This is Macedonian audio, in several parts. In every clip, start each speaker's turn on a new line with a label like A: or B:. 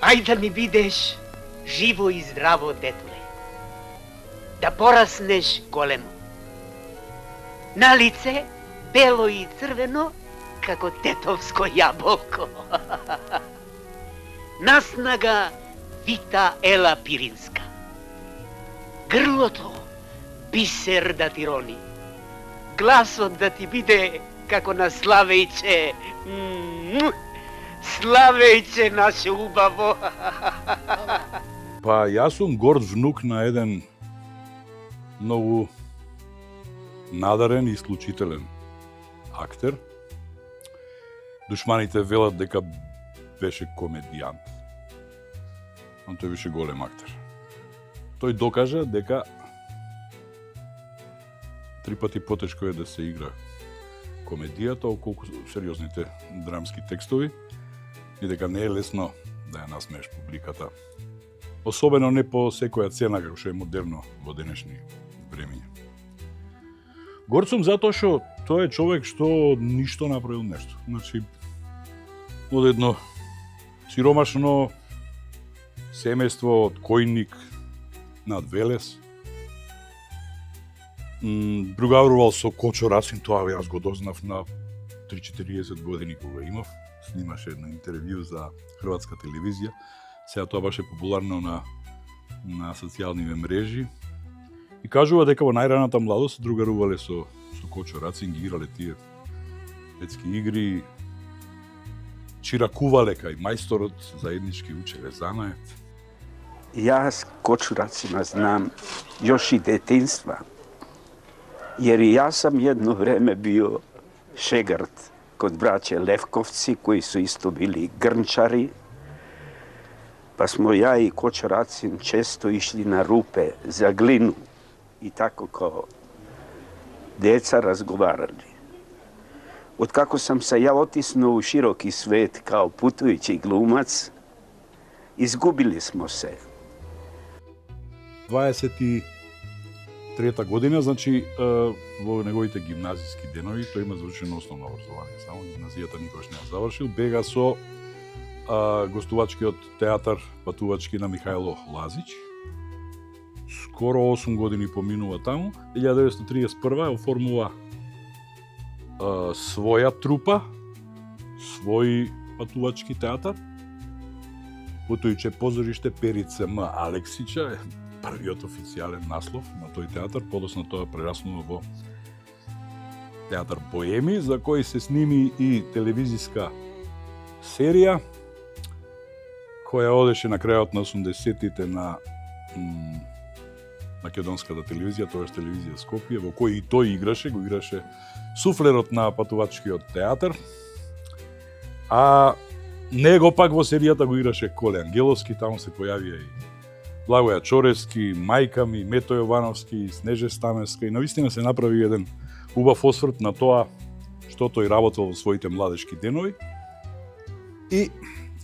A: Ај да ми бидеш живо и здраво, детуле. Да пораснеш големо. На лице бело и црвено, како тетовско јаболко. Наснага вита ела пиринска. Грлото бисер да ти рони. Гласот да ти биде како на Славејче. Славејче, наше убаво.
B: Па јас сум горд внук на еден многу надарен и исклучителен актер. Душманите велат дека беше комедијант. Но тој беше голем актер. Тој докажа дека 3 пати потешко е да се игра комедијата, околку сериозните драмски текстови, и дека не е лесно да ја насмееш публиката. Особено не по секоја цена, како што е модерно во денешни времиња. Горд сум затоа што тој е човек што ништо направил нешто. Значи, од едно сиромашно семејство од Којник над Велес, другаврувал со Кочо Рацин, тоа јас го дознав на 3-40 години кога имав. Снимаше едно интервју за хрватска телевизија. Сега тоа беше популарно на социјалните мрежи. И кажува дека во најраната младост другарувале со Кочо Рацин, ги играле тие детски игри, чиракувале кај мајсторот, заеднички учеле занает.
C: Јас Кочо Рацина знам још и детинства, jer i ja sam jedno vreme bio šegrt kod braće Levkovci, koji su isto bili grnčari, pa smo ja i Kočo Racin često išli na rupe za glinu i tako kao deca razgovarali. Od kako sam se ja otisnuo u široki svet kao putujući glumac, izgubili smo se.
B: 23-та година, значи во неговите гимназиски денови, тој има завршено основно образование, само гимназијата никош не ја завршил, бега со гостувачкиот театар патувачки на Михајло Лазич. Скоро 8 години поминува таму. 1931 оформува своја трупа, свој патувачки театар, Путујче позориште Перице М. Алексича, првиот официјален наслов на тој театар, подоцна тоа прераснува во театар Поеми, за кој се сними и телевизиска серија, која одеше на крајот на 80-тите на македонската телевизија, тоаш телевизија Скопје, во кој и тој играше, го играше суфлерот на патувачкиот театар, а него пак во серијата го играше Коле Ангеловски, таму се појавија и Благоја Чоревски, Мајка ми, Мето Јовановски, Снеже Стаменска, и навистина се направи еден убав осврт на тоа што тој работел во своите младешки денови. И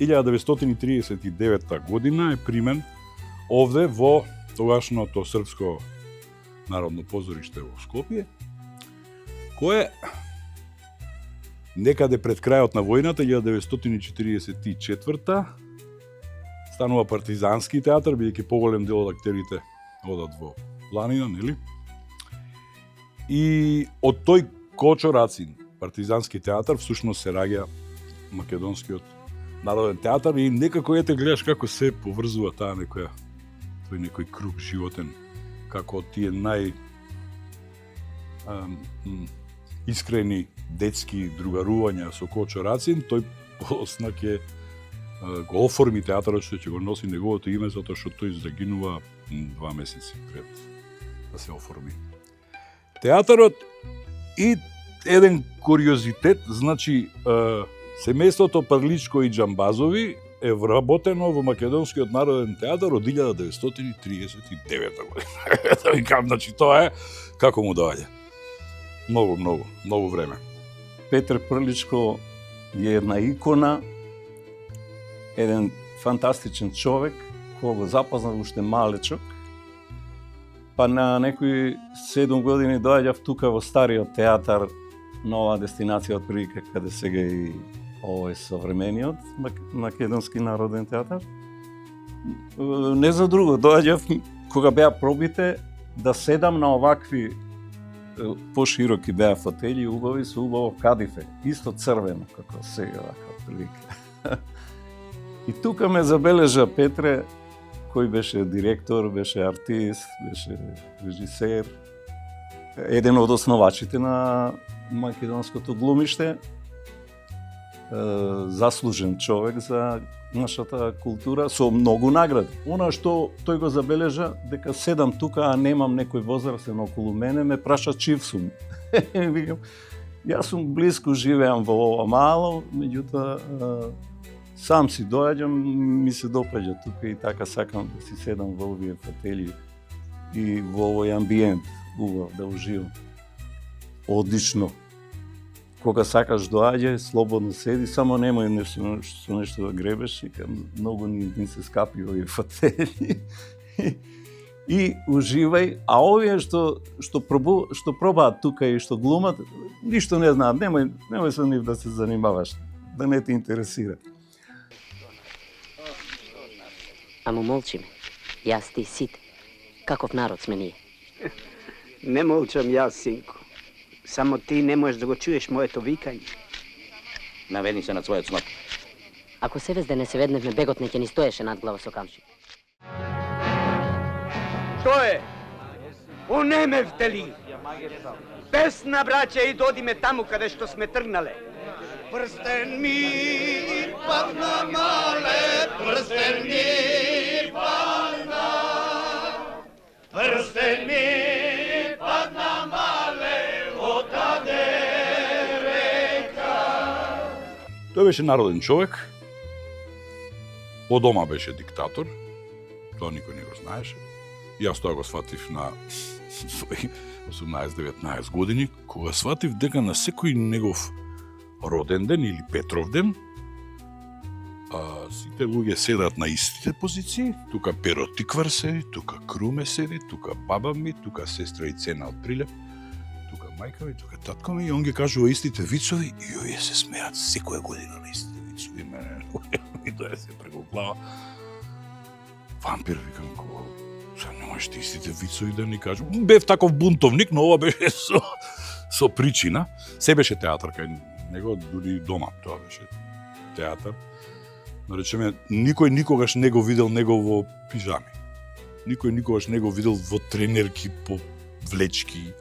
B: 1939 година е примен овде во тогашното Српско народно позориште во Скопје, кое некаде пред крајот на војната, 1944 станува партизански театар, бидејќи поголем дел од актерите одат во планина, нели? И од тој Кочо Рацин, партизански театар, всушност се раѓа македонскиот народен театар, и некако ете гледаш како се поврзува таа тој некој круг животен, како тие искрени детски другарувања со Кочо Рацин, тој подоцна ќе го оформи театарот, што ќе го носи неговото име, затоа што тој загинува 2 месеци пред да се оформи театарот. И еден куриозитет, значи семејството Парличко и Џамбазови е вработено во Македонскиот народен театар од 1939 година. Да ви кажам, значи тоа е како му доаѓа. Многу време.
D: Петр Прличко е една икона, еден фантастичен човек, кој го запознав уште малечок, па на некои 7 години доаѓав тука во стариот театар, нова дестинација од прилика, каде сега и овој современиот македонски народен театар. Не за друго, доаѓав кога беа пробите да седам на овакви пошироки беа фотели, убави со убаво кадифе, исто црвено како сега вака прилика. И тука ме забележа Петре, кој беше директор, беше артист, беше режисер, еден од основачите на македонското глумиште, заслужен човек за нашата култура со многу награди. Она што тој го забележа, дека седам тука, а немам некој возрастен околу мене, ме праша чив сум. Викам, јас сум близко, живеам во ова мало, меѓутоа сам си доаѓам, ми се допаѓа тука и така сакам да си седам во овие фотели и во овој амбиент, убав да уживам. Одлично. Кога сакаш доаѓај, слободно седи, само немој нешто да гребеш, и многу ни се скапи овие фотели. И уживај, а овие што пробаат тука и што глумат, ништо не знаат, немој со нив да се занимаваш, да не те интересира.
E: Амо молчиме, јас ти сите, каков народ сме ние.
C: Не молчам јас, синко. Само ти не можеш да го чуеш моето викање.
F: Наведни се над својот снот.
E: Ако се везде не се ведневме, бегот не ќе ни стоеше над глава со камши.
A: Што е? Онемевте ли? Песна, браќа, и додиме таму каде што сме тргнале. Прстен ми падна, мале, прстен ми падна. Прстен ми падна, мале, отаде река.
B: Тој беше народен човек, од дома беше диктатор, тоа никој не го знаеше. Јас тоа го сватив на своји 18-19 години, кога сватив дека на секој негов роден ден или Петров ден, сите луѓе седат на истите позиции, тука Перо Тиквар седи, тука Круме седи, тука баба ми, тука сестра и Цена од Прилеп, тука мајка ми, тука татко ми, и он ги кажува истите вицови, и овие се смеат секоја година на истите вицови, мене, и тоа се преко глава. Вампир, викам, кога, сега не можеш истите вицови да ни кажу. Бев таков бунтовник, но ова беше со причина. Се беше театар кај него, дури дома, тоа беше театар. Наречеме, никој никогаш не го видел него во пижами. Никој никогаш не го видел во тренерки, по влечки.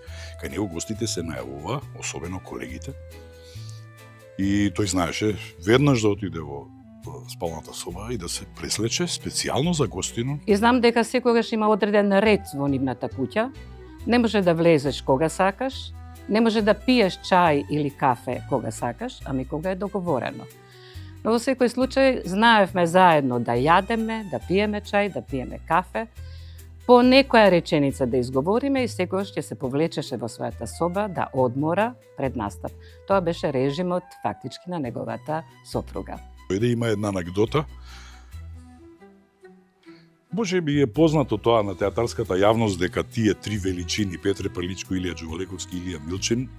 B: Кај него гостите се најавува, особено колегите. И тој знаеше веднаш да отиде во спалната соба и да се преслече специјално за гостино.
G: И знам дека секогаш има одреден ред во нивната куќа. Не може да влезеш кога сакаш, не може да пиеш чај или кафе кога сакаш, ами кога е договорено. Но во секој случај знаевме заедно да јадеме, да пиеме чај, да пиеме кафе, по некоја реченица да изговориме и секојаш ќе се повлечеше во својата соба да одмора пред настап. Тоа беше режимот фактички на неговата сопруга.
B: Има една анекдота. Може би е познато тоа на театарската јавност дека тие три величини, Петре Приличко, Илија Ѓувалековски и Илија Милчин,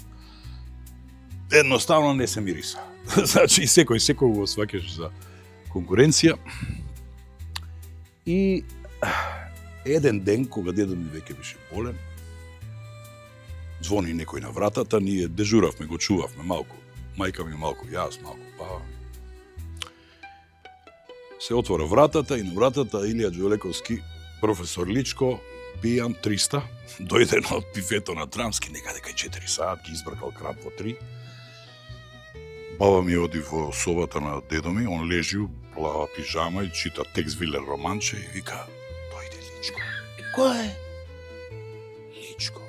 B: едноставно не се мириса. Значи, секој го сваќаш за конкуренција. И еден ден, кога дедо ми веќе беше болен, звони некој на вратата, ние дежуравме, го чувавме малку. Мајка ми малку, јас малку, па. Се отвора вратата и на вратата Илија Ѓувалековски, професор Личко, пијан 300, дојде на пифето на Трамски, некаде кај 4 саат, ги избркал крап во 3. Баба ми оди во собата на дедо ми, он лежи у плава пижама и чита текст Вилер Романче и вика, дојде Личко. Кој е? Личко.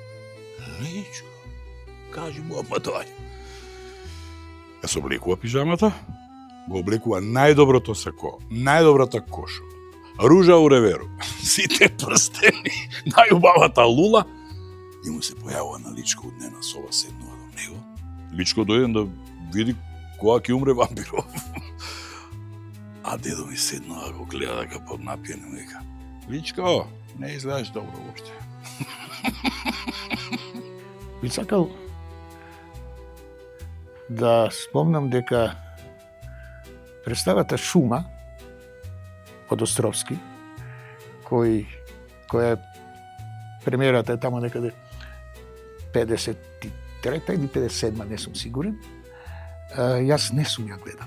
B: Личко. Кажи му, ама дојде. Ја се облекува пижамата, го облекува најдоброто сако, најдобрата кошо, ружа у реверу, сите прстени, најубавата лула, и му се појавува на Личко од нена соба, седнува до него. Личко дојде да види кога ќе умре вампиров. А дедо ми седнува, го гледа дека поднапиен и вика, Личко, не изгледаш добро воопште.
H: Би сакал да спомнам дека Представата Шума од Островски, која премиерата е тамо некаде 53-та или 57-та, не сум сигурен. Јас не сум ја гледал,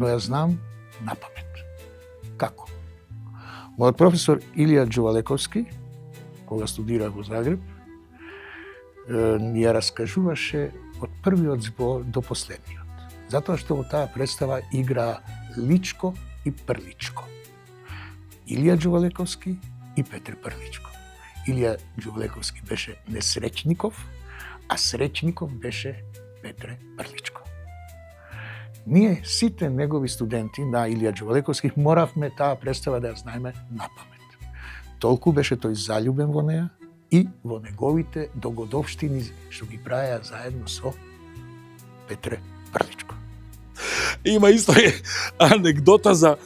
H: но ја знам на памет. Како? Мојот професор Илија Джувалековски, кога студира во Загреб, ни ја раскажуваше од првиот збор до последниот. Затоа што во таа представа игра Личко и Прличко. Илија Джувалековски и Петре Прличко. Илија Джувалековски беше Несреќников, а Среќников беше Петре Прличко. Ние, сите негови студенти на Илија Джувалековски, моравме таа представа да ја знаеме на памет. Толку беше тој заљубен во неа и во неговите догодовштини што ги правеа заедно со Петре Прличко.
B: Има исто анегдота за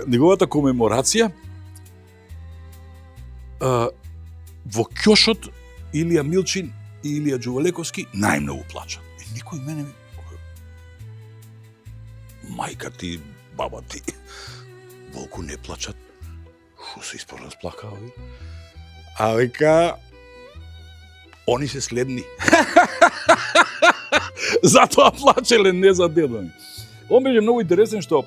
B: неговата комеморација. Во ќошот Илија Милчин и Илија Джувалековски најмногу плачат. И никој мене мајка ти, баба ти, волку не плачат. Шо се испоразплака ови? А века, они се следни. Затоа плачеле, не за дедо ми. Он беше многу интересен што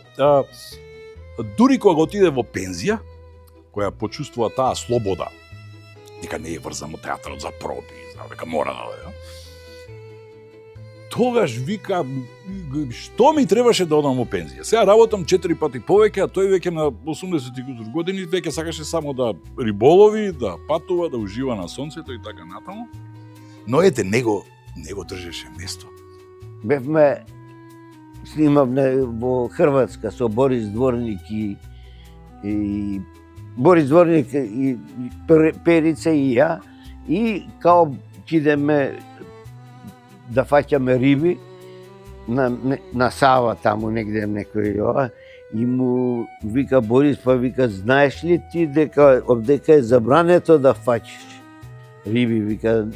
B: дури кога отиде во пензија, која почувствува таа слобода, дека не е врзан од театарот за проби, дека мора да оде. Тогаш вика, што ми требаше да одам во пензија? Сега работам 4 пати повеќе, а тој веќе на 80 години веќе сакаше само да риболови, да патува, да ужива на сонцето и така натаму. Но ете, него држеше место.
I: Бевме, снимавме во Хрватска со Борис Дворник и Борис Дворник и Перица и ја, и као кидеме да фаќаме риби на Сава таму негде некој ова, и му вика Борис, па вика, знаеш ли ти дека е забрането да фаќаш риби, вика,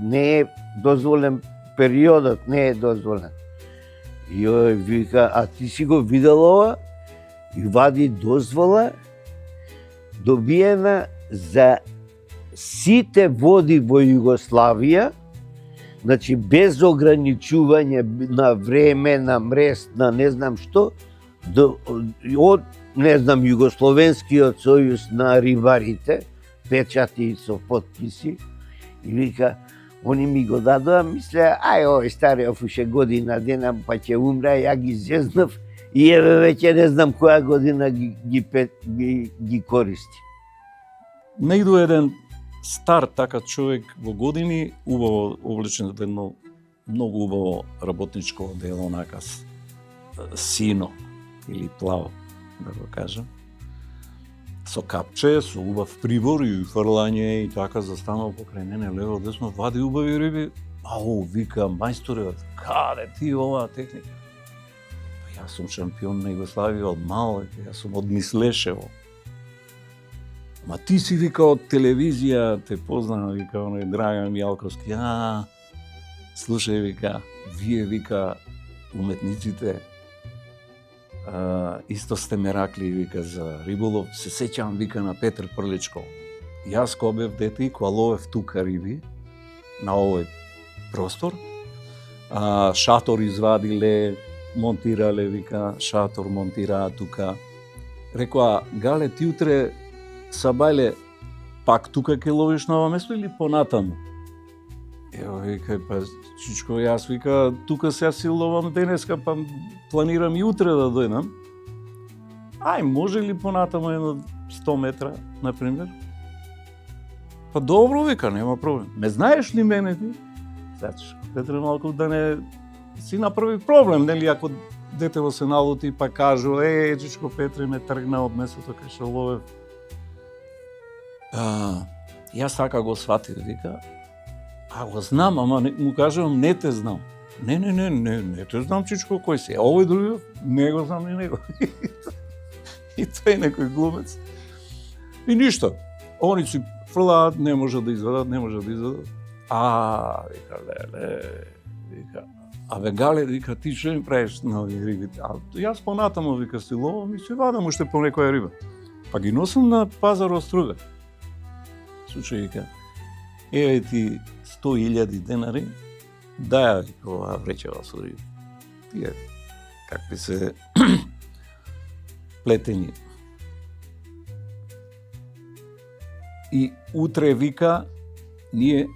I: не е дозволен периодот, не е дозволен. И ој вика, а ти си го видел ова? И вади дозвола добиена за сите води во Југославија, значи без ограничување на време, на мрест, на не знам што, од, не знам, Југословенскиот сојуз на рибарите, печати со потписи, и вика, они ми го дадоа, мислеа, ај, овој стариот уште година дена, па ќе умре, ја ги зезнав, и еве веќе не знам која година ги користи.
D: Најду еден стар така човек во години, убаво облечен од едно многу убаво работничко дело, онака сино или плаво, да го кажам. Со капче, со убав прибор и фрлање и така застанал покрај мене лево десно, вади убави риби. Ау, вика, мајсторе, каде ти оваа техника? Па јас сум шампион на Југославија од мал, јас сум од Мислешево. Ма ти си, вика, од телевизија, те познава, вика, оној Драган Мијалковски. Слушај, вика, вие, вика, уметниците, исто сте ме ракли, вика, за риболов. Се сеќавам, вика, на Петр Прличко. Јас кога бев дете и кога ловев тука риби, на овој простор, шатор извадиле, монтирале, вика, шатор монтираа тука. Рекоа, Гале, ти утре Сабајле, пак тука ќе ловиш на ова место или понатаму? Ево, вика, па, чичко, јас, вика, тука сега си ловам денеска, па планирам и утре да дојдам. Ај, може ли понатаму едно 100 метра, например? Па добро, вика, нема проблем. Ме знаеш ли мене ти? Значи, Петре малку да не си направи проблем, нели, ако детево се налути, па кажу, чичко, Петре ме тргна од местото кај што ловев. Јас така го сватив, вика, а го знам, ама му кажувам, не те знам. Не те знам, чичко, кој си? Овој други, не го знам ни него. И тој некој глумец. И ништо. Они си фрлаат, не може да извадат. Вика, леле, вика, А бе, Гале, вика, ти што им правиш на овие риби? А јас понатамо, вика, си ловам и си вадам уште по некоја риба. Па ги носам на пазар од Струга. Слушај, вика, еве ти 100.000 денари, даја оваа вречева со риби. Тие, какви се плетени. И утре, вика, ние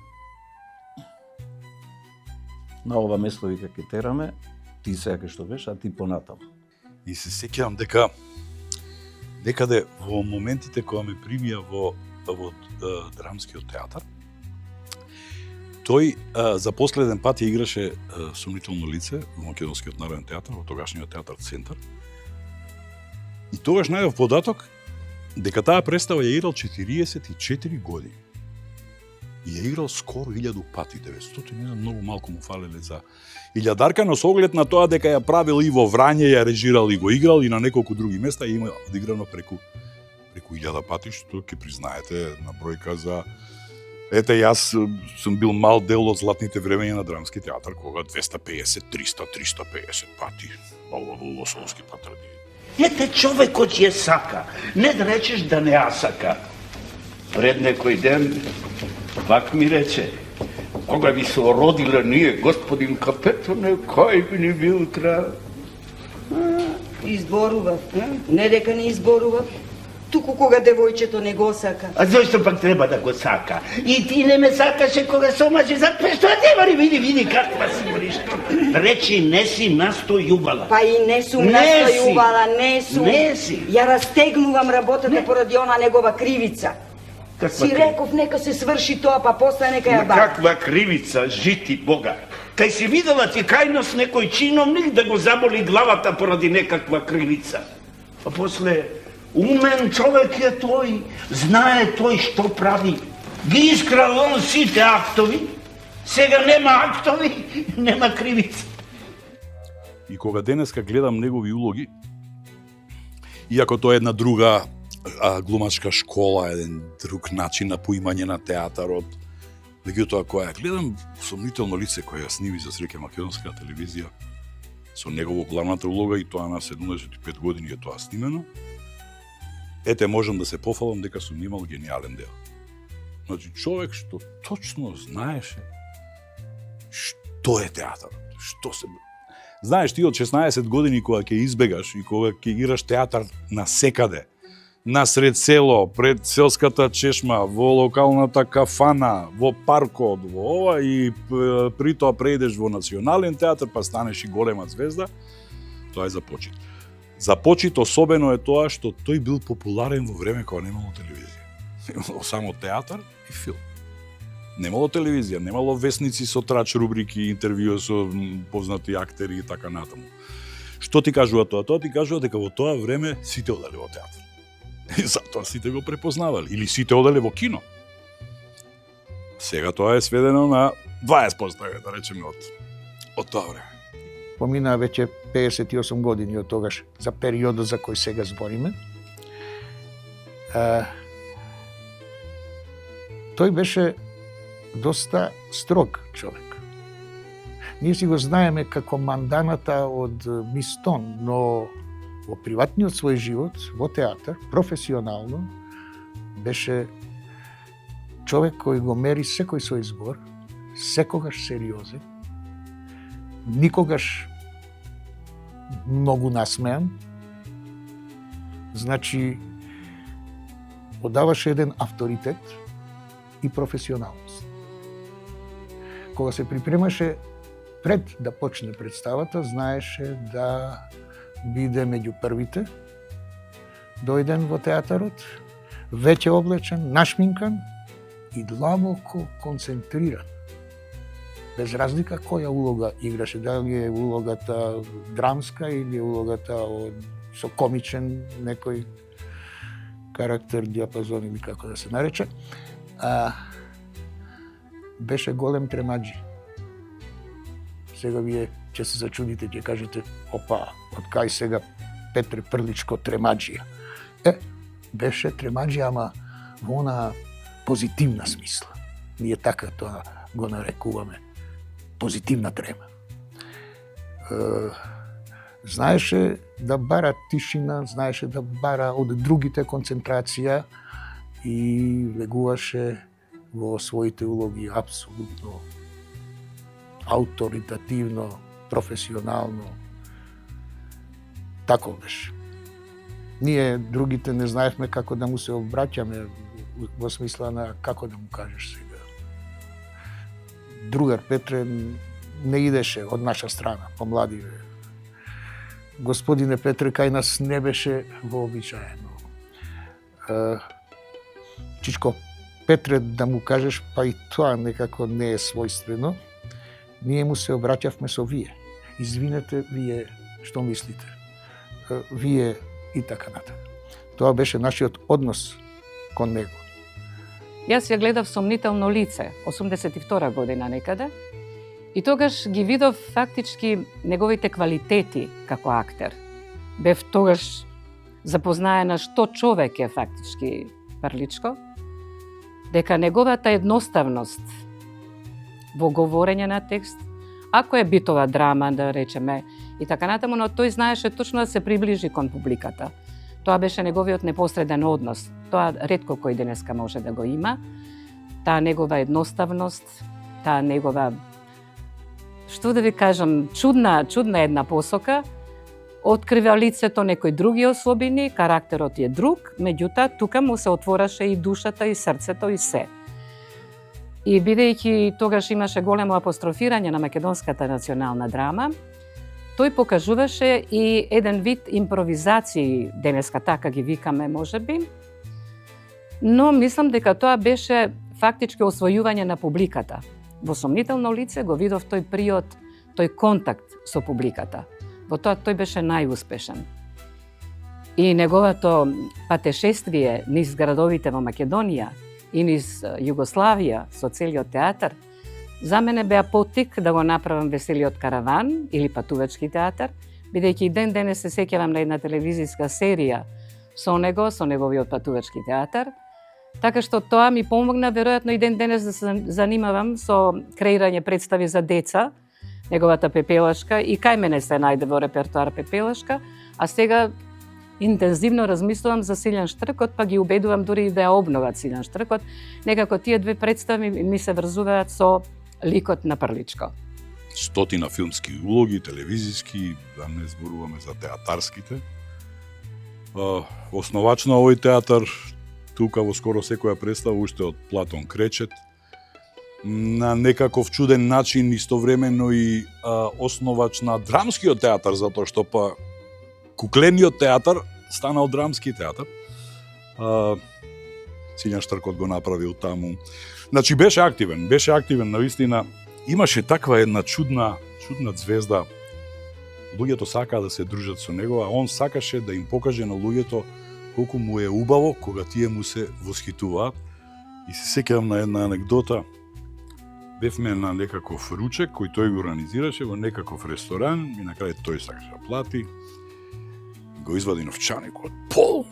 D: на ова место, вика, ке тераме, ти сега што беше, а ти понатаму.
B: И се сеќавам дека некаде во моментите кога ме примија во драмскиот театар, тој за последен пат ја играше сомнително лице во Македонскиот народен театар, во тогашниот театар Центар. И тогаш најдов податок дека таа представа ја играл 44 години. И ја играл скоро 1000 пати, 900, не знам, многу малку му фалеле за илјадарка, но со оглед на тоа дека ја правил и во Врање, ја режирал и го играл и на неколку други места, и има одиграно преку 1000 пати, што ќе признаете на бројка за... Ете, јас сум бил мал дел од златните времења на драмски театар, кога 250, 300, 350 пати, лосовски патради.
C: Ете, човекот ја сака, не да речеш да не ја сака. Пред некој ден, вак ми рече, кога би се родиле ние, господин капетане, кај би ни би утра?
J: Изборував, не дека не изборував, туку кога девојчето не го сака.
C: А зошто пак треба да го сака? И ти не ме сакаше кога се омажи за што не види каква си брешка. Речи не си настојувала.
J: Па и не сум настојувала, не сум.
C: Не си.
J: Ја растегнувам работата поради она негова кривица. Си реков нека се сврши тоа, па после нека ја бара.
C: Каква кривица, жити Бога. Кај си видела ти кај нас некој чиновник да го заболи главата поради некаква кривица. А после умен човек е тој, знае тој што прави. Ги искрал он сите актови, сега нема актови, нема кривица.
B: И кога денеска гледам негови улоги, иако тоа е една друга глумачка школа, еден друг начин на поимање на театарот, меѓутоа кога ја гледам сомнително лице кој ја сними за среќа македонска телевизија, со негово главната улога и тоа на 75 години е тоа снимено, ете можам да се пофалам дека сум имал гениален дел. Значи човек што точно знаеше што е театарот, што се... Знаеш ти од 16 години кога ќе избегаш и кога ќе играш театар на секаде, на сред село, пред селската чешма, во локалната кафана, во паркот, во ова и при тоа преидеш во национален театар, па станеш и голема звезда, тоа е за почит. За почит особено е тоа што тој бил популарен во време кога немало телевизија. Имало само театар и филм. Немало телевизија, немало весници со трач рубрики, интервју со познати актери и така натаму. Што ти кажува тоа? Тоа ти кажува дека во тоа време сите одале во театар. И затоа сите го препознавали. Или сите одале во кино. Сега тоа е сведено на 20%, да речеме, од тоа време.
H: Поминаа веќе 58 години од тогаш, за периодот за кој сега збориме. Тој беше доста строг човек. Ние си го знаеме како манданата од Мистон, но во приватниот свој живот, во театар, професионално, беше човек кој го мери секој свој збор, секогаш сериозен, никогаш многу насмеан, значи, одаваше еден авторитет и професионалност. Кога се припремаше пред да почне представата, знаеше да биде меѓу првите, дојден во театарот, веќе облечен, нашминкан и длабоко концентриран. Без разлика која улога играше, дали е улогата драмска или улогата со комичен некој карактер, диапазон или како да се нарече, беше голем тремаджи. Сега вие ќе се зачудите, ќе кажете, опа, од кај сега Петре Прличко тремаджија? Беше тремаджија, ама во она позитивна смисла. Ние така тоа го нарекуваме. Позитивна трема. знаеше да бара тишина, знаеше да бара од другите концентрација и влегуваше во своите улоги апсолутно авторитативно, професионално. Тако беше. Ние другите не знаевме како да му се обраќаме во смисла на како да му кажеш сега. Другар Петре не идеше од наша страна, помладиве. Господине Петре кај нас не беше вообичаено. Чичко Петре да му кажеш, па и тоа некако не е својствено. Ние му се обраќавме со вие. Извинете, вие што мислите? Вие и така натаму. Тоа беше нашиот однос кон него.
G: Јас ја гледав Сомнително лице, 82 година некаде, и тогаш ги видов фактички неговите квалитети како актер. Бев тогаш запознаена што човек е фактички Прличко, дека неговата едноставност во говорење на текст, ако е битова драма, да речеме, и така натаму, но тој знаеше точно да се приближи кон публиката. Тоа беше неговиот непосреден однос. Тоа ретко кој денеска може да го има. Таа негова едноставност, таа негова, што да ви кажам, чудна една посока, открива лицето некои други особини, карактерот е друг, меѓутоа тука му се отвораше и душата, и срцето, и се. И бидејќи тогаш имаше големо апострофирање на македонската национална драма, тој покажуваше и еден вид импровизации, денеска така ги викаме можеби, но мислам дека тоа беше фактички освојување на публиката. Во Сомнително лице го видов тој приод, тој контакт со публиката. Во тоа тој беше најуспешен. И неговото патешествие низ градовите во Македонија и низ Југославија со целиот театар, за мене беа поттик да го направам Веселиот караван или Патувачки театар, бидејќи ден денес се сеќавам на една телевизиска серија со него, со неговиот Патувачки театар, така што тоа ми помогна веројатно и ден денес да се занимавам со креирање представи за деца, неговата Пепелашка, и кај мене се најде во репертоар Пепелашка, а сега интензивно размислувам за Силјан Штркот, па ги убедувам дури и да ја обноват Силјан Штркот. Некако тие две представи ми се врзуваат со ликот на Прличко.
B: 100 филмски улоги, телевизиски, да не зборуваме за театарските. Основач на овој театар, тука во скоро секоја представа, уште од Платон Кречет, на некаков чуден начин истовремено и основач на драмскиот театар, затоа што па куклениот театар стана од драмски театар. Силјан Штркот го направил таму. Значи беше активен, навистина. Имаше таква една чудна звезда. Луѓето сакаа да се дружат со него, а он сакаше да им покаже на луѓето колку му е убаво кога тие му се восхитуваат. И се сеќавам на една анекдота. Бевме на некаков ручек кој тој го организираше во некаков ресторан и на крај тој сакаше да плати. Го извади новчаникот полн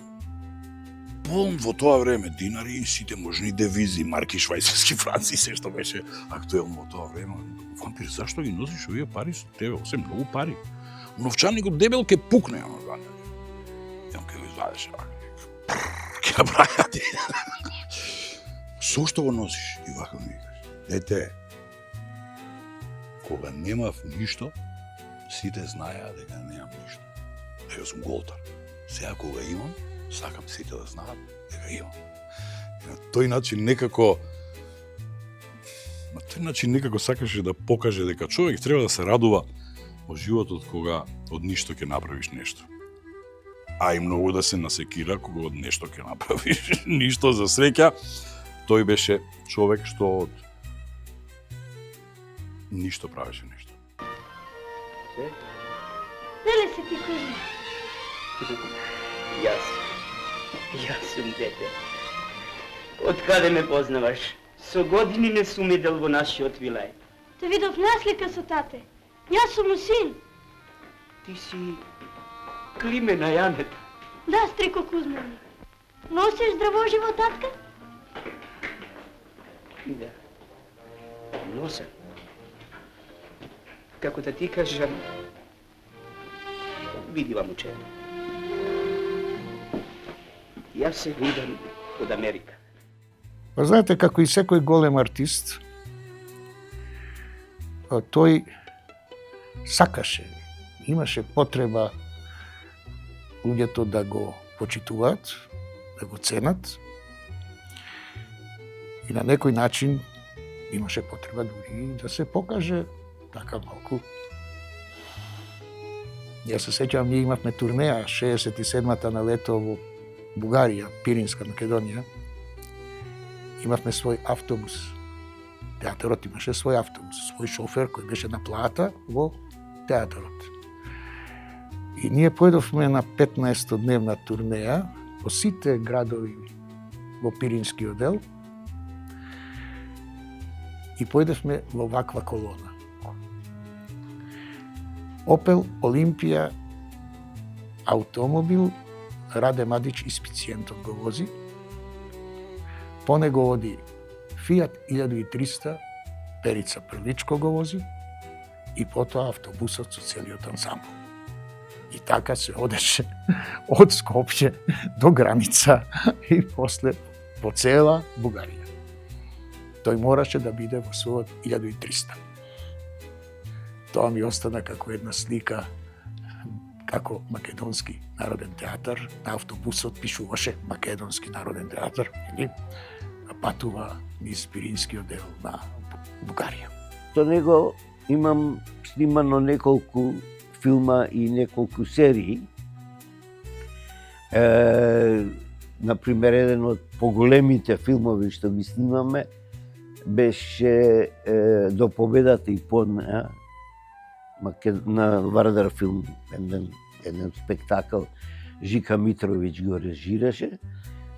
B: во тоа време динари и сите можни девизи, марки, швајцарски франци, се што беше актуелно во тоа време. Вампир, зашто ги носиш овие пари со тебе? Осе многу пари. Новчаникот дебел ке пукне, Јам ке го извадеше, ке набрајати. Со што го носиш? И вака ми викаш, дете, кога немав ништо, сите знаеа дека немам ништо. Дека сум голтар. Сега кога имам, сакам сите да знаат дека имам. И на тој начин некако сакаше да покаже дека човек треба да се радува во животот кога од ништо ќе направиш нешто. А и многу да се насекира кога од нешто ќе направиш ништо. За среќа, тој беше човек што од ништо правеше нешто.
K: Деле се ти Кузма?
A: Јас сум дете. Од каде ме познаваш? Со години не сум идел во нашиот вилај.
K: Те видов наслика со тате. Јас сум му син.
A: Ти си Климе на Јанет.
K: Да, стрико Кузмани. Носиш здраво живот, татка?
A: Да. Носам. Како да ти кажам,
C: Види ва момче. Јас се видам од Америка.
H: Па знаете, како и секој голем артист, тој сакаше, имаше потреба луѓето да го почитуваат, да го ценат и на некој начин имаше потреба дури да се покаже така малку. Јас се сеќавам, ние имавме турнеја 67-та на лето во Бугарија, Пиринска Македонија. Имавме свој автобус. Театарот имаше свој автобус, свој шофер кој беше на плата во театарот. И ние поедовме на 15-дневна турнеја по сите градови во Пиринскиот дел и поедовме во ваква колона. Опел, Олимпија, автомобил, Раде Мадич и Спициентов го вози. По него оди Фиат 1300, Перица Првичко го вози и потоа автобусот со целиот ансамбл. И така се одеше од Скопје до граница и после по цела Бугарија. Тој мораше да биде во својот 1300. Тоа ми остана како една слика, како Македонски народен театар, на автобусот пишуваше Македонски народен театар, или патува низ Пиринскиот дел на Бугарија.
I: Со него имам снимано неколку филма и неколку серии. Например, еден од поголемите филмови што ги снимаме беше До победата и под неа, на Вардар филм, еден спектакл, Жика Митровиќ го режираше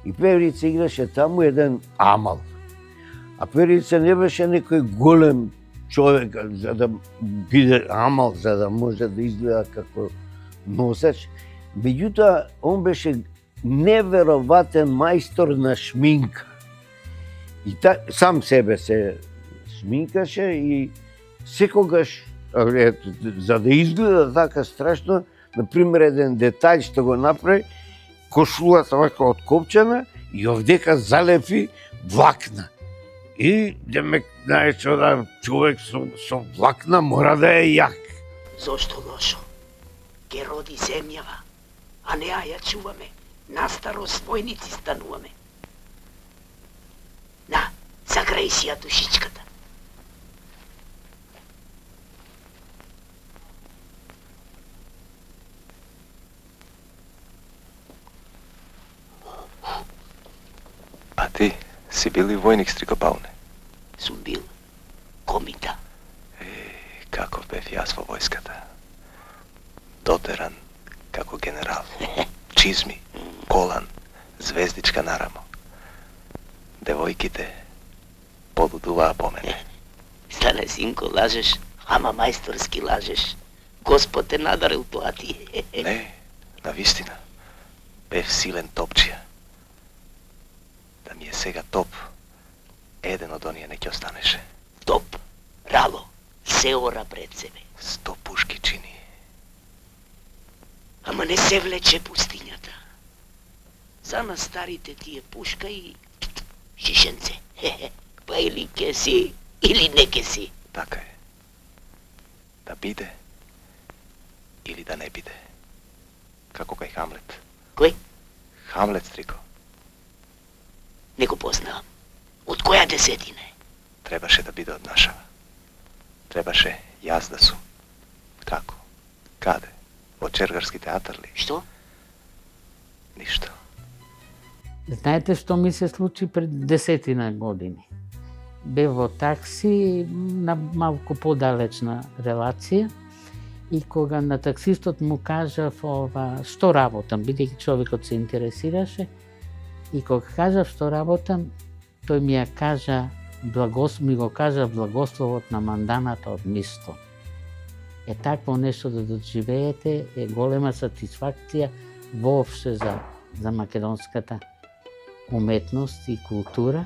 I: и Перица играше таму еден амал. А Перица не беше некој голем човек за да биде амал, за да може да изгледа како носач. Меѓутоа, он беше невероватен мајстор на шминка. И сам себе се шминкаше и секогаш, за да изгледа така страшно, например, еден детај што го направи, кошулата вака откопчена и овдека залепи влакна. И демек, знаеш, ода човек со влакна мора да е јак.
A: Зошто лошо? Ке роди земјава, а не ја чуваме. На старост војници стануваме. На, заграј си ја душичката.
L: А ти си бил и војник, Стрико Пауне?
A: Сум бил комита.
L: Каков бев јас во војската. Дотеран како генерал. Чизми, колан, звездичка на рамо. Девојките полудуваа по мене.
A: Стане, синко, лажеш, ама мајсторски лажеш. Господ те надарил тоа ти.
L: Не, навистина. Бев силен топчија. Да ми е сега топ, еден од оние не ќе останеше.
A: Топ, рало, се ора пред себе.
L: 100 пушки чини.
A: Ама не се влече пустињата. За нас старите ти е пушка и шишенце. Па или ке си, или не ке си.
L: Така е. Да биде, или да не биде. Како кај Хамлет.
A: Кој?
L: Хамлет, Стрико.
A: Не го познавам. Од која десетина е?
L: Требаше да биде од нашава. Требаше јас да сум. Како? Каде? Во Чергарски театар ли?
A: Што?
L: Ништо.
M: Знаете што ми се случи пред 10 години? Бев во такси на малку подалечна релација и кога на таксистот му кажав што работам, бидејќи човекот се интересираше, и кога кажав што работам, тој ми ја кажа ми го кажа благословот на манданата од Мисто. Е такво нешто да доживеете е голема сатисфакција воопште за македонската уметност и култура.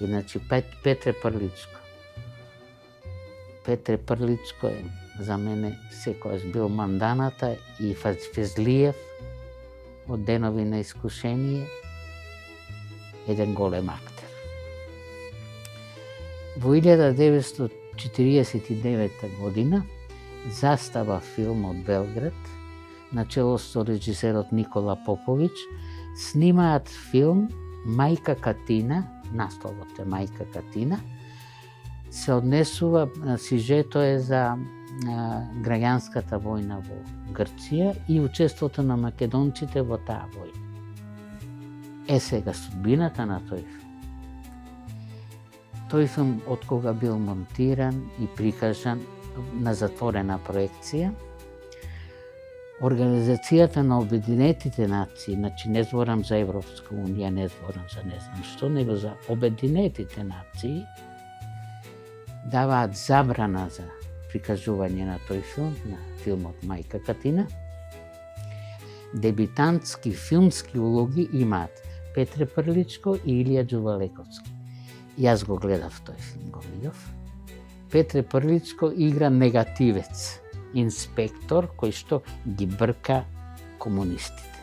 M: Иначе Петре Прличко. Петре Прличко е за мене секојаш бил Манданата и Фезлиев од Денови на искушение, еден голем актер. Во 1949 година застава филм од Белград, начело со режисерот Никола Поповиќ, снимаат филм Мајка Катина, насловот е Мајка Катина, се однесува, сюжето е за граѓанската војна во Грција и учеството на македонците во таа војна. Сега судбината на тој филм. Тој филм од кога бил монтиран и прикажан на затворена проекција, Организацијата на Обединетите нации, значи не зборам за Европска унија, не зборам за не знам што, него за Обединетите нации, даваат забрана за прикажување на тој филм, на филмот Мајка Катина. Дебитантски филмски улоги имаат Петре Прличко и Илија Џувалековски. Јас го гледав тој филм, го видов. Петре Прличко игра негативец, инспектор кој што ги брка комунистите.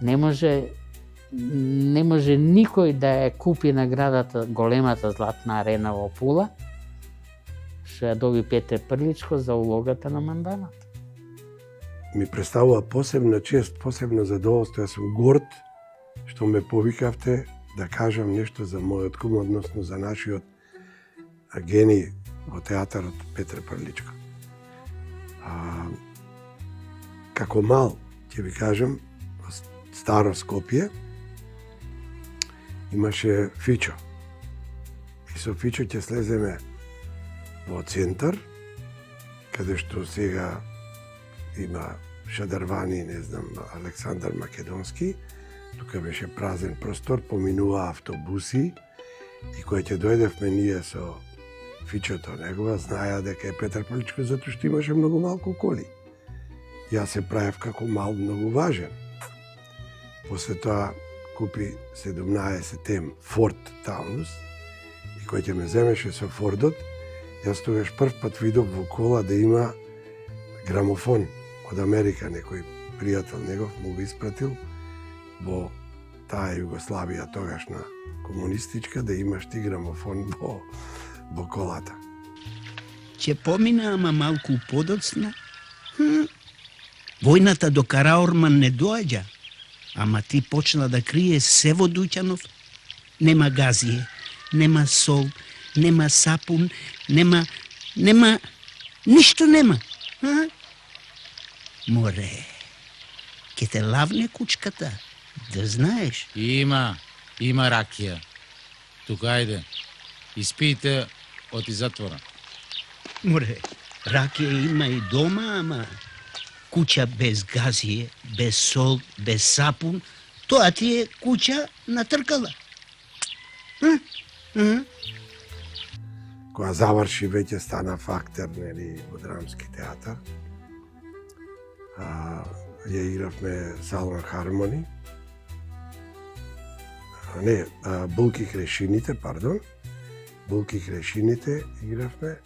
M: Не може никој да ја купи наградата, големата златна арена во Пула, што ја доби Петре Прличко за улогата на Манданата.
N: Ми представува посебна чест, посебно задоволство. Јас сум горд што ме повикавте да кажам нешто за мојот кум, односно за нашиот гений во театарот Петре Прличко. Како мал, ќе ви кажам, во старо Скопје имаше Фичо. И со Фичо ќе слеземе во центар, каде што сега има Шадарвани, не знам, Александар Македонски. Тука беше празен простор, поминува автобуси и кој ќе дојдевме ние со Фичото негова, знаја дека е Петар Прличко, затоа што имаше многу малку коли. Јас се правев како мал многу важен. После тоа купи 17-ем Форд Таунус и кој ќе ме земеше со Фордот, јас тогаш прв пат видов во кола да има грамофон од Америка, некој пријател негов му го испратил во таа Југославија тогашна комунистичка, да имаш ти грамофон во колата.
O: Ќе помина, ама малку подоцна. Војната до Караорман не доаѓа, ама ти почна да крие се во дуќанов. Нема газие, нема сол, нема сапун, нема... Ништо нема. Море, ке те лавне кучката, да знаеш.
P: Има ракија. Тука ајде, испијте оти затвора.
O: Море, ракија има и дома, ама куќа без газие, без сол, без сапун, тоа ти е куќа на тркала.
N: Кога заврши, веќе стана фактер, нели, во драмски театар. Ја игравме Салон Хармони. Булки Крешините, пардон. Булки Крешините игравме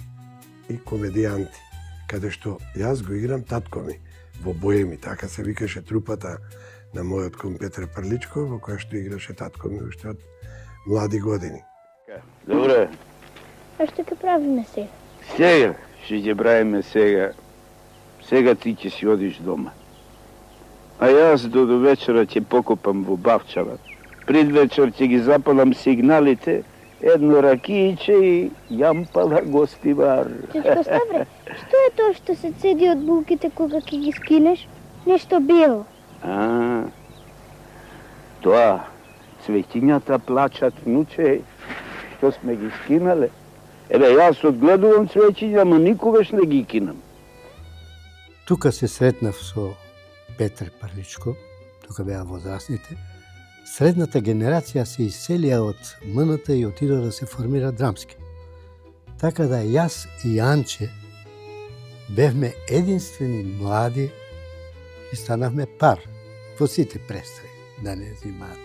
N: и Комедијанти, каде што јас го играм татко ми во Боеми, така се викаше трупата на мојот кум Петре Прличко, во која што играше татко ми уште од млади години.
Q: Добре.
K: А што ќе правиме сега?
C: Сега, ќе правиме сега. Сега ти ќе си одиш дома. А јас до вечера ќе покопам во Бавчава. Пред вечер ќе ги запалам сигналите, едно ракијче и јампала гостивар.
K: Чичко Ставре, што е тоа што се цеди од булките кога ќе ги скинеш? Нешто бело.
C: Тоа, цветињата плачат, внуче, што сме ги скинале. Јас одгледувам цвеќиња, ама никогаш не ги кинам.
H: Тука се сретнав со Петре Прличко, тука беа возрастните. Средната генерација се иселија од МНТ и отидоа да се формира драмски. Така да јас и Анче бевме единствени млади и станавме пар во сите представи, да не зимаат.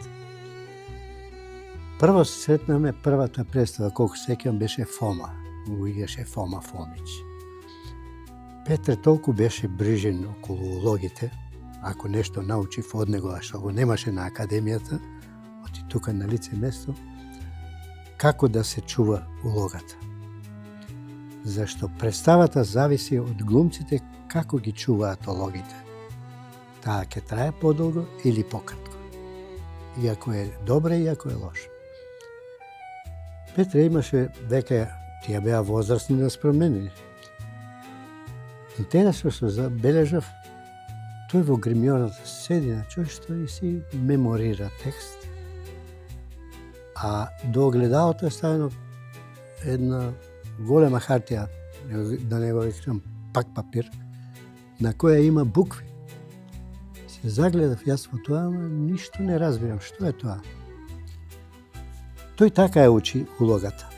H: Прво се сретнавме, првата представа, колку сеќавам, беше Фома. Го играше Фома Фомич. Петре толку беше брижен околу улогите, ако нешто научив од него, а што го немаше на академијата, оти тука на лице место, како да се чува улогата. Зашто представата зависи од глумците како ги чуваат улогите. Таа ќе трае подолго или пократко. Иако е добре, иако е лошо. Петре имаше, дека тие беа возрастни наспрем мене. Интересно што забележав, тој во гримјоната седи на чошто и си меморира текст, а до огледалото е ставено една голема хартија, да не го викам пак папир, на која има букви. Се загледав јас во тоа, ама ништо не разбирам што е тоа. Тој така ја учи улогата.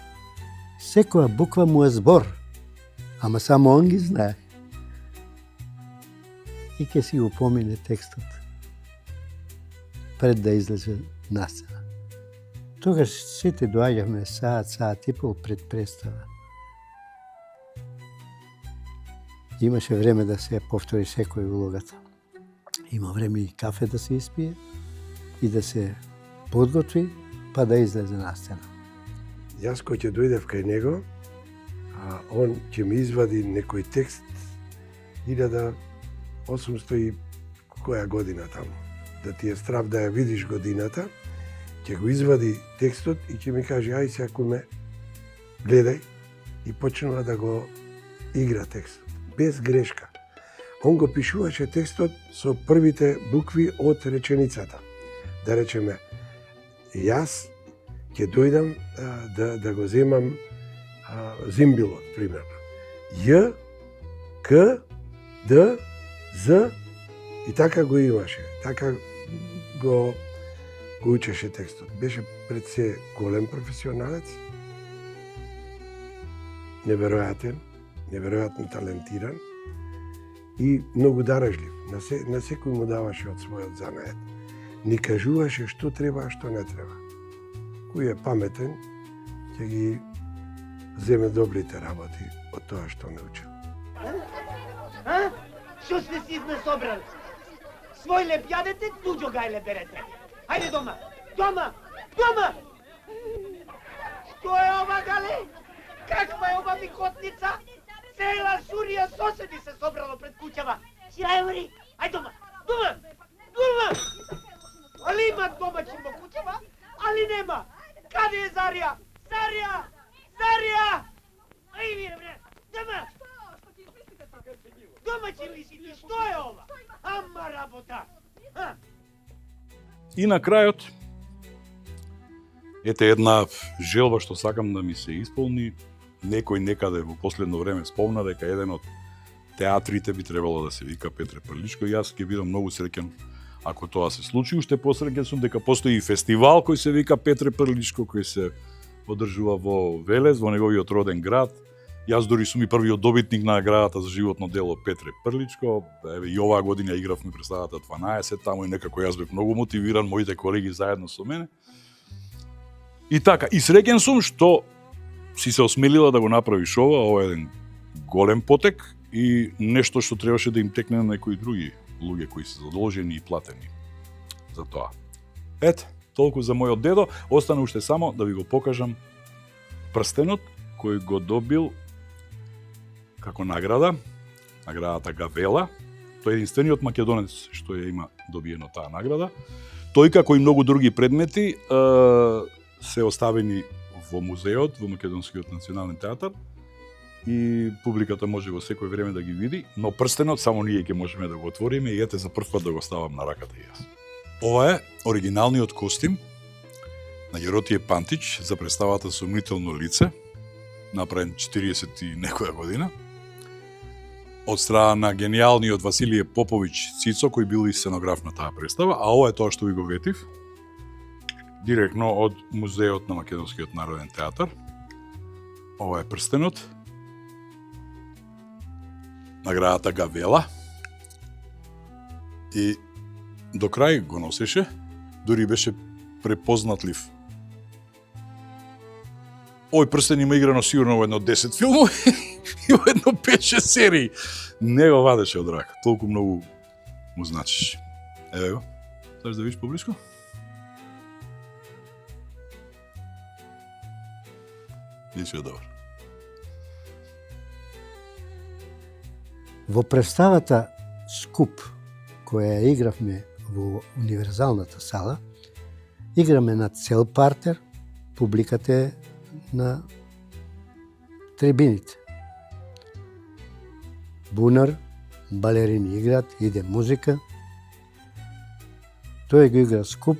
H: Секоја буква му е збор, ама само он ги знае. И ќе си го помине текстот пред да излезе на сцена. Тогаш сите доаѓавме саат и пол пред представа. Имаше време да се повтори секој улогата. Има време и кафе да се испие и да се подготви, па да излезе на сцена.
N: Јас кој ќе дојдев кај него, он ќе ми извади некој текст 1800 и која година таму. Да ти е страв да ја видиш годината, ќе го извади текстот и ќе ми каже, ај сега куме, гледај, и почнува да го игра текстот, без грешка. Он го пишуваше текстот со првите букви од реченицата. Да речеме, јас ќе дојдам да го земам зимбилот, примерно. Ј, К, Д, З, и така го имаше. Така го учеше текстот. Беше пред се голем професионалец, неверојатно талентиран и многу дарежлив. На секој му даваше од својот занаед. Ни кажуваше што треба, а што не треба. Кој е паметен, ќе ги земе добрите работи од тоа што научил.
A: Што сте си изме собрали? Свој леп јадете, туѓо гајле берете. Хајде дома! Дома! Дома! Што е ова, гале? Каква е ова викотница? Цела сурија соседи се собрало пред куќава. Сирајори, ај дома! Дома! Дома! Али има домаќин во куќава, али нема. Каде е Зарија? Зарија! Зарија! Ај вие, бре! Дома! Домаќин ли си ти? Што е ова? Ама работа!
B: И на крајот, ете една желба што сакам да ми се исполни. Некој некаде во последно време спомна дека еден од театрите би требало да се вика Петре Прличко и јас ќе бидам многу среќен ако тоа се случи. Уште посреќен сум дека постои и фестивал кој се вика Петре Прличко, кој се одржува во Велес, во неговиот роден град. Јас дори сум и првиот добитник на наградата за животно дело Петре Прличко. Еве и оваа година игравме представата 12, таму и некако јас бев многу мотивиран, моите колеги заедно со мене. И така, и среќен сум што си се осмелила да го направиш ова е еден голем потек и нешто што требаше да им текне на некои други луѓе кои се задолжени и платени за тоа. Ете, толку за мојот дедо. Остана уште само да ви го покажам прстенот кој го добил како наградата Гавела. Тој е единствениот македонец што ја има добиено таа награда. Тој, како и многу други предмети, се оставени во музеот, во Македонскиот национален театар и публиката може во секој време да ги види, но прстенот само ние ќе можеме да го отвориме и ете за прв пат да го ставам на раката и јас. Ова е оригиналниот костим на Јеротије Пантич за представата Сомнително лице, направен 40 и некоја година, од страна на гениалниот Василије Поповиќ Цицо, кој бил и сценограф на таа представа, а ова е тоа што ви го ветив, директно од Музеот на Македонскиот народен театар. Ова е прстенот, наградата Гавела, и до крај го носеше, дури беше препознатлив Овој прстен има играно сигурно во едно 10 филмови и во едно 5-6 серии. Не го вадеше од рака, толку многу му значиш. Еве го, сакаш да видиш поблиску? Нisi е добар.
Q: Во представата Скуп, која ја игравме во универзалната сала, играме на цел партер, публиката е на трибините. Бунар, балерини играат, иде музика. Тој го игра Скуп.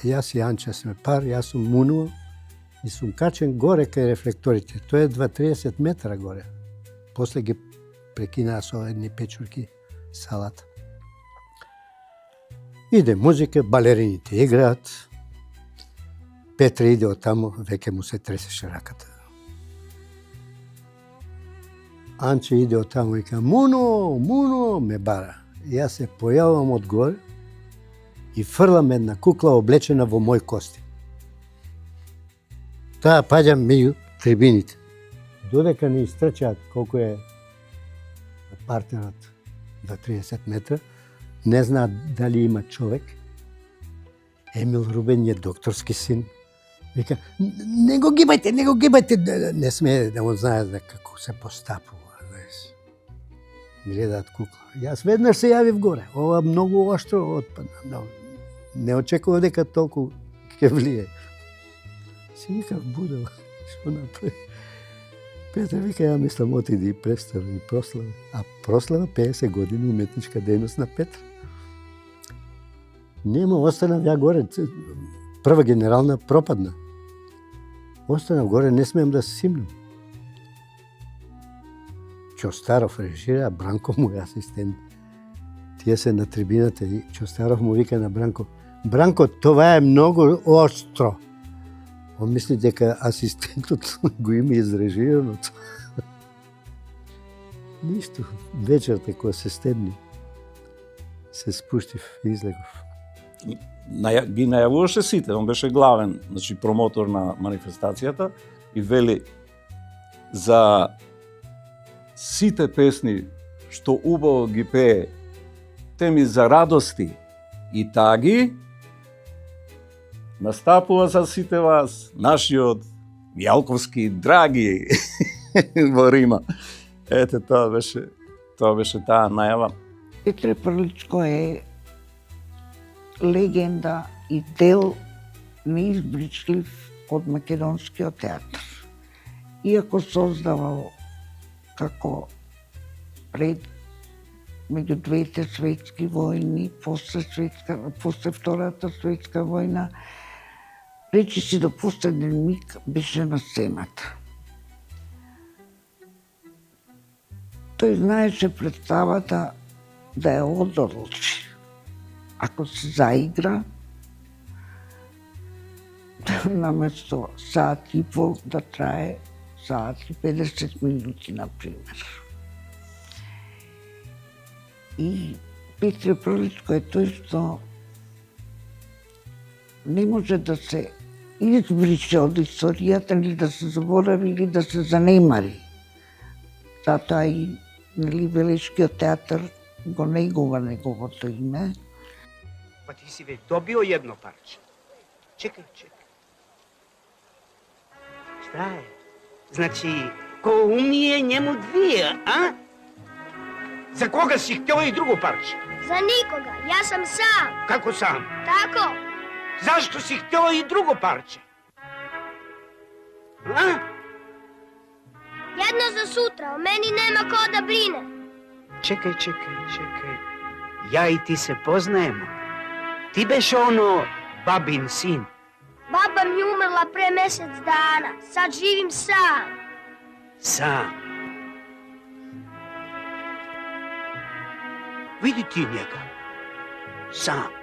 Q: Јас и Анча сме пар, јас сум мунува и сум качен горе кај рефлекторите. Тој е 2-30 метра горе. После ги прекинаа со едни печурки салата. Иде музика, балерините играат. Петре иде од таму, веќе му се тресеше раката. Анче иде од таму и ка Муно, ме бара. Јас се појавам од горе и фрлам една кукла облечена во мој костим. Таа паѓам меѓу трибините. Додека не истрчаат колку е партерот за 30 метра, не знаат дали има човек. Емил Рубен е докторски син. Вика, не го гибајте, не смее да му знае да како се постапува. Гледаат кукла. Јас веднаш се јавив горе. Ова многу оштро отпадна. Не очекував дека толку ќе влие. Си викав, будал, што направи? Петре вика, ја мислам, отиди и представи и прослава. А прослава 50 години уметничка дејност на Петра. Нема, останав ја горе. Прва генерална пропадна. Останав горе, не смеам да се симнам. Чостаров режира, Бранко му е асистент. Тие се на трибината и Чостаров му вика на Бранко, Бранко, това е многу остро. Он мисли дека асистентот го има изрежирано. Ништо, вечерта кога се стебни, се спуштив и излегов.
D: Ги најавуваше сите, он беше главен, значи промотор на манифестацијата и вели за сите песни што убаво ги пее, теми за радости и таги, настапува за сите вас, нашиот Јалковски драги во Рима. Ете, тоа беше таа најава.
R: Петре Прличко е легенда и дел неизбричлив од македонскиот театар. Иако создавал како пред меѓу двете светски војни, после Втората светска војна, речиси до последен миг беше на сцената. Тој знаеше представата да ја одлучи. Ако се заигра, наместо саат и пол да трае саат и 50 минути, например. И Петре Прличко е тој што не може да се избрише од историјата, или да се заборави, или да се занемари. Затоа и Велешкиот театар го негува неговото име.
A: Па ти си веќе добио едно парче. Чекај. Шта е? Значи, ко умие njemu двие, а? За кога си хтео и друго парче?
K: За никога, јас сам сам.
A: Како сам?
K: Тако.
A: Зашто си хтео и друго парче? А?
K: Едно за сутра, о мени нема ко да брине.
A: Чекај. Ја и ти се познаемо. Ти беше оно бабин син.
K: Баба ми умрла пре месец дана. Сад живим сам.
A: Сам. Види ти njega. Sam.